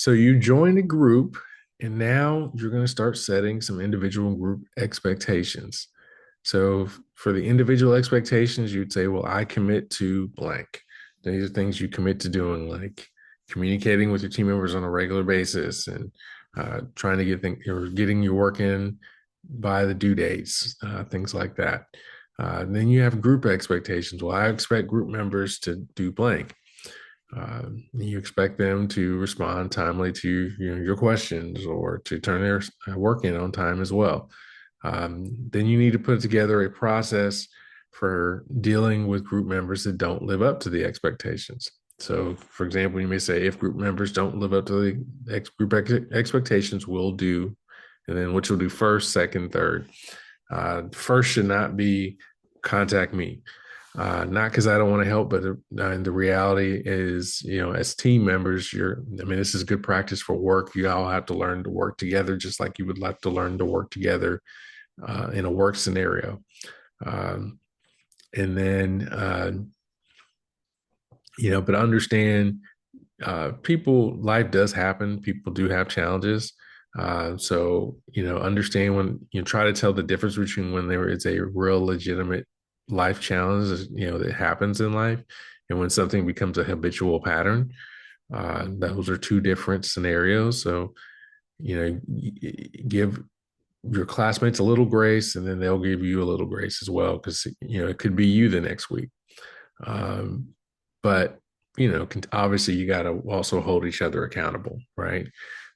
So you join a group, and now you're going to start setting some individual group expectations. So for the individual expectations, you'd say, well, I commit to blank. These are things you commit to doing, like communicating with your team members on a regular basis and trying to get things or getting your work in by the due dates, things like that. Then you have group expectations. Well, I expect group members to do blank. You expect them to respond timely to your questions or to turn their work in on time as well. Then you need to put together a process for dealing with group members that don't live up to the expectations. So, for example, you may say, if group members don't live up to the group expectations, we'll do, and then which will do first, second, third. First should not be contact me. Not because I don't want to help, but the reality is, as team members, this is good practice for work. You all have to learn to work together, just like you would like to learn to work together in a work scenario. Um, and then, but understand life does happen. People do have challenges. Understand when you try to tell the difference between when there is a real legitimate life challenge, that happens in life, and when something becomes a habitual pattern. Those are two different scenarios. So, give your classmates a little grace, and then they'll give you a little grace as well, because, it could be you the next week. But obviously you got to also hold each other accountable, right?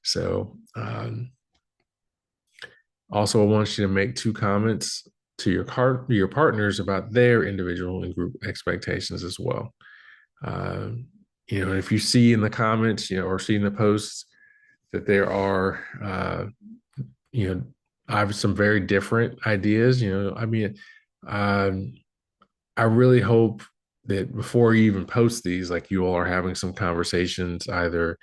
So also I want you to make two comments to your partners about their individual and group expectations as well. If you see in the comments, or see in the posts that there are, I have some very different ideas. Um, I really hope that before you even post these, like, you all are having some conversations either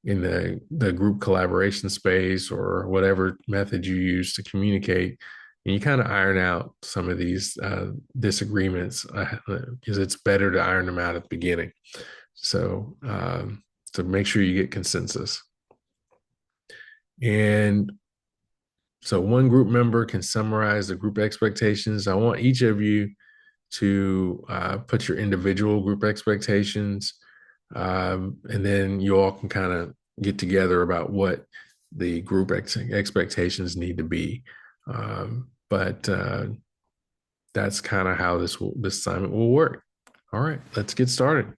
in the group collaboration space or whatever method you use to communicate, and you kind of iron out some of these disagreements, because it's better to iron them out at the beginning. So make sure you get consensus. And so one group member can summarize the group expectations. I want each of you to put your individual group expectations, and then you all can kind of get together about what the group expectations need to be. But that's kind of how this assignment will work. All right, let's get started.